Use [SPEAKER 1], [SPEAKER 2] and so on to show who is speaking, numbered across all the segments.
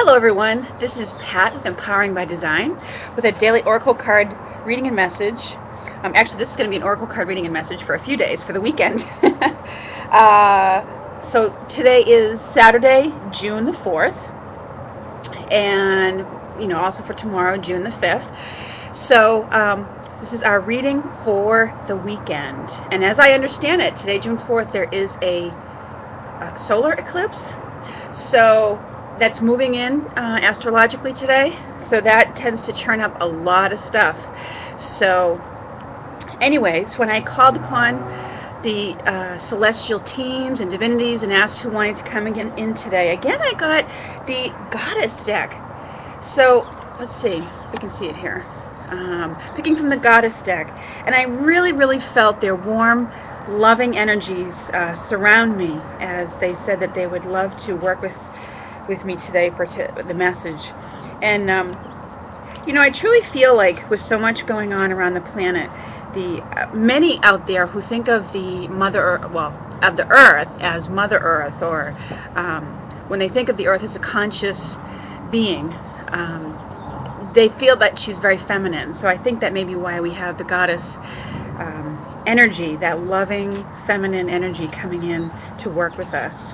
[SPEAKER 1] Hello everyone, this is Pat with Empowering by Design with a daily Oracle card reading and message. Actually, this is going to be an Oracle card reading and message for a few days for the weekend. So today is Saturday, June the 4th, and also for tomorrow, June the 5th. So this is our reading for the weekend. And as I understand it, today, June 4th, there is a solar eclipse. So that's moving in astrologically today, so that tends to churn up a lot of stuff. So anyways, when I called upon the celestial teams and divinities and asked who wanted to come in today, again I got the goddess deck. So let's see if we can see it here. Picking from the goddess deck, and I really felt their warm, loving energies surround me as they said that they would love to work with me today for the message. And I truly feel like with so much going on around the planet, the many out there who think of the of the earth as Mother Earth, or when they think of the earth as a conscious being, they feel that she's very feminine. So I think that may be why we have the goddess energy, that loving feminine energy coming in to work with us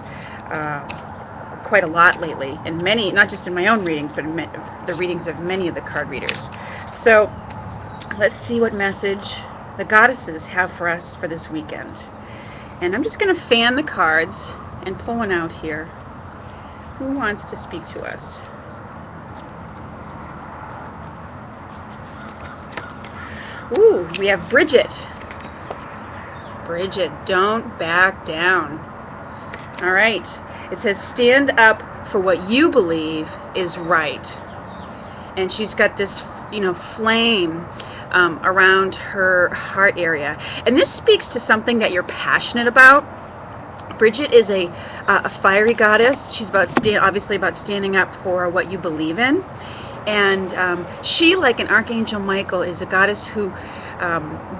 [SPEAKER 1] quite a lot lately, and many, not just in my own readings, but in the readings of many of the card readers. So let's see what message the goddesses have for us for this weekend. And I'm just going to fan the cards and pull one out here. Who wants to speak to us? Ooh, we have Brigit. Brigit, don't back down. All right. It says, stand up for what you believe is right. And she's got this, flame around her heart area. And this speaks to something that you're passionate about. Brigit is a fiery goddess. She's obviously about standing up for what you believe in. And she, like an Archangel Michael, is a goddess who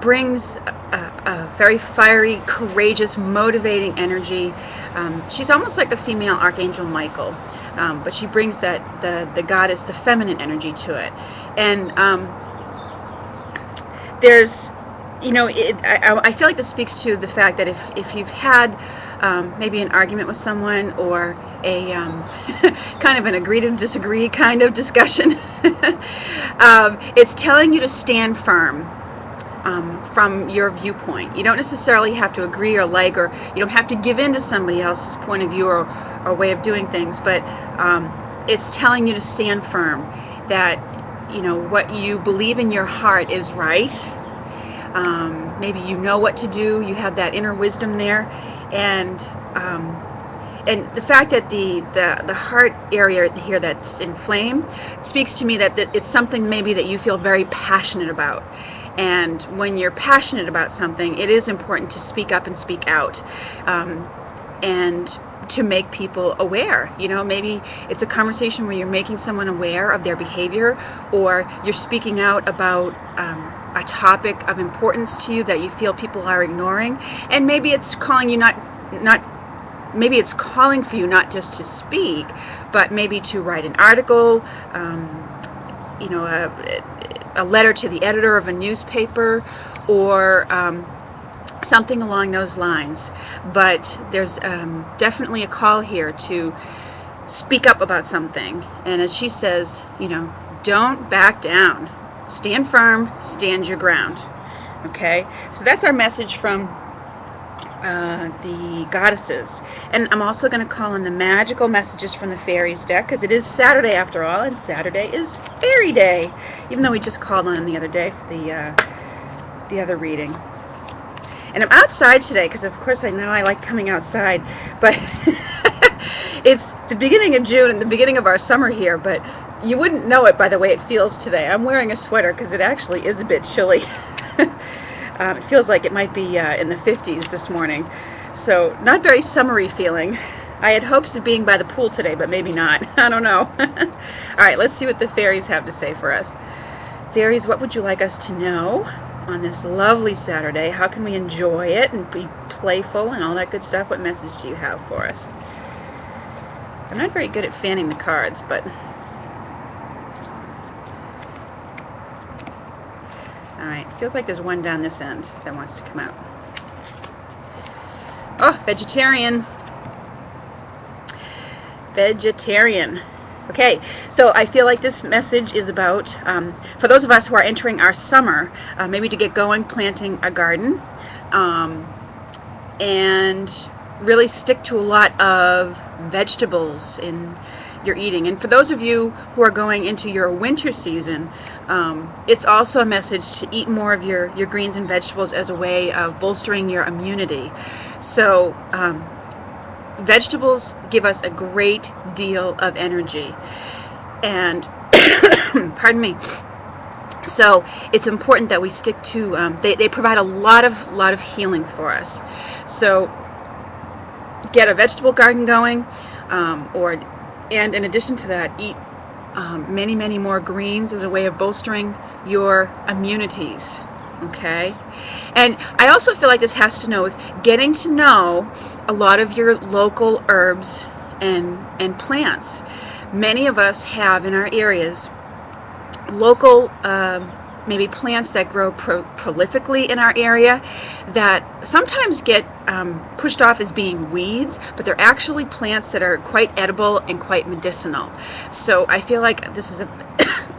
[SPEAKER 1] brings a very fiery, courageous, motivating energy. She's almost like a female Archangel Michael, but she brings the goddess, the feminine energy to it. And there's, I feel like this speaks to the fact that if you've had maybe an argument with someone, or a kind of an agree to disagree kind of discussion, it's telling you to stand firm from your viewpoint. You don't necessarily have to agree or like, or you don't have to give in to somebody else's point of view or way of doing things, but it's telling you to stand firm, that what you believe in your heart is right. Maybe you know what to do, you have that inner wisdom there, and the fact that the heart area here that's in flame speaks to me that it's something maybe that you feel very passionate about. And when you're passionate about something, it is important to speak up and speak out, and to make people aware. Maybe it's a conversation where you're making someone aware of their behavior, or you're speaking out about a topic of importance to you that you feel people are ignoring, and maybe it's calling you maybe it's calling for you not just to speak, but maybe to write an article, a letter to the editor of a newspaper, or something along those lines. But there's definitely a call here to speak up about something. And as she says, don't back down. Stand firm, stand your ground. Okay? So that's our message from the goddesses. And I'm also going to call in the magical messages from the Fairies deck, because it is Saturday after all, and Saturday is Fairy Day, even though we just called on the other day for the other reading. And I'm outside today because, of course, I know I like coming outside, but it's the beginning of June and the beginning of our summer here, but you wouldn't know it by the way it feels today. I'm wearing a sweater because it actually is a bit chilly. It feels like it might be in the 50s this morning, so not very summery feeling. I had hopes of being by the pool today, but maybe not. I don't know. All right, let's see what the fairies have to say for us. Fairies, what would you like us to know on this lovely Saturday? How can we enjoy it and be playful and all that good stuff? What message do you have for us? I'm not very good at fanning the cards, but alright, feels like there's one down this end that wants to come out. Oh, vegetarian. Vegetarian. Okay, so I feel like this message is about, for those of us who are entering our summer, maybe to get going planting a garden, and really stick to a lot of vegetables in your eating. And for those of you who are going into your winter season, it's also a message to eat more of your greens and vegetables as a way of bolstering your immunity. So vegetables give us a great deal of energy, and pardon me. So it's important that we stick to. They provide a lot of healing for us. So get a vegetable garden going, and in addition to that, eat many more greens as a way of bolstering your immunities. Okay, and I also feel like this has to know with getting to know a lot of your local herbs and plants. Many of us have in our areas local maybe plants that grow prolifically in our area that sometimes get pushed off as being weeds, but they're actually plants that are quite edible and quite medicinal. So I feel like this is a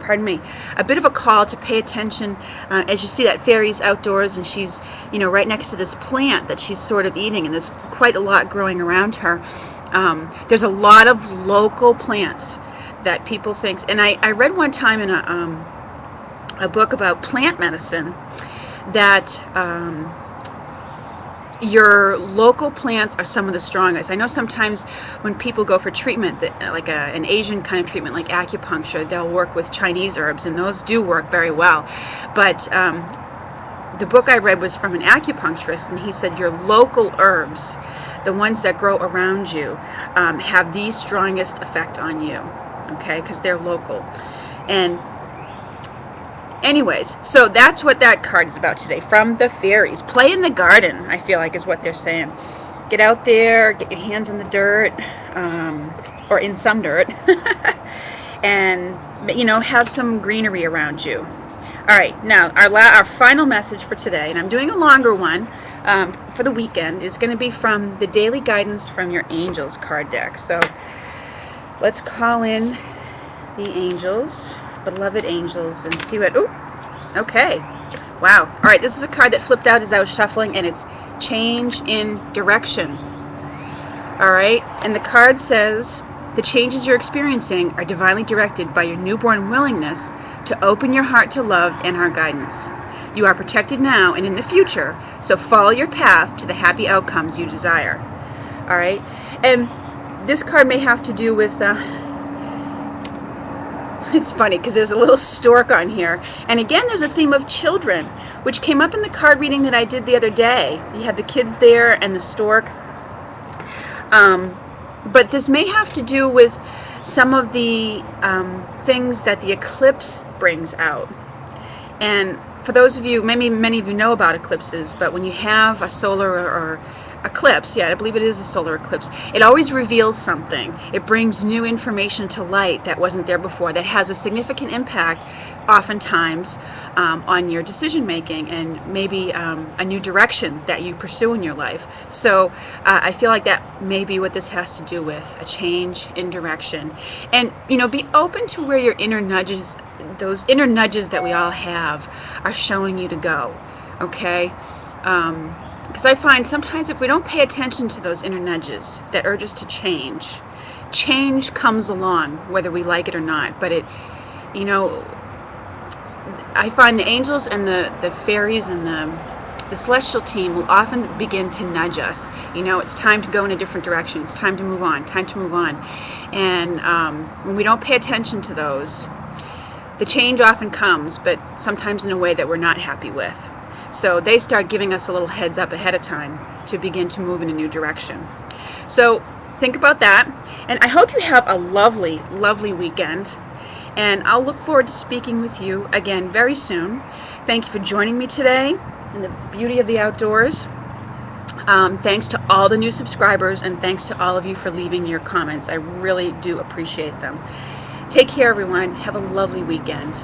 [SPEAKER 1] pardon me, a bit of a call to pay attention as you see that Fairies outdoors, and she's, you know, right next to this plant that she's sort of eating, and there's quite a lot growing around her. There's a lot of local plants that people think, and I read one time in a book about plant medicine that your local plants are some of the strongest. I know sometimes when people go for treatment, like an Asian kind of treatment like acupuncture, they'll work with Chinese herbs, and those do work very well. But the book I read was from an acupuncturist, and he said your local herbs, the ones that grow around you, have the strongest effect on you, okay, because they're local. And anyways, so that's what that card is about today, from the Fairies. Play in the garden, I feel like, is what they're saying. Get out there, get your hands in the dirt, or in some dirt, and, you know, have some greenery around you. All right, now our final message for today, and I'm doing a longer one for the weekend, is going to be from the Daily Guidance from Your Angels card deck. So let's call in the angels, beloved angels, and see what, ooh, okay, wow. All right, this is a card that flipped out as I was shuffling, and it's change in direction. All right, and the card says, the changes you're experiencing are divinely directed by your newborn willingness to open your heart to love and our guidance. You are protected now and in the future, so follow your path to the happy outcomes you desire. All right, and this card may have to do with it's funny because there's a little stork on here, and again there's a theme of children, which came up in the card reading that I did the other day. You had the kids there and the stork, but this may have to do with some of the things that the eclipse brings out. And for those of you, maybe many of you know about eclipses, but when you have a solar or eclipse, yeah, I believe it is a solar eclipse, it always reveals something. It brings new information to light that wasn't there before, that has a significant impact oftentimes on your decision making, and maybe a new direction that you pursue in your life. So I feel like that may be what this has to do with, a change in direction. And, you know, be open to where your inner nudges, those inner nudges that we all have, are showing you to go, okay? Because I find sometimes if we don't pay attention to those inner nudges that urge us to change, change comes along whether we like it or not. But it, you know, I find the angels and the fairies and the celestial team will often begin to nudge us. You know, it's time to go in a different direction. It's time to move on. Time to move on. And when we don't pay attention to those, the change often comes, but sometimes in a way that we're not happy with. So they start giving us a little heads up ahead of time to begin to move in a new direction. So think about that. And I hope you have a lovely, lovely weekend. And I'll look forward to speaking with you again very soon. Thank you for joining me today in the beauty of the outdoors. Thanks to all the new subscribers, and thanks to all of you for leaving your comments. I really do appreciate them. Take care, everyone. Have a lovely weekend.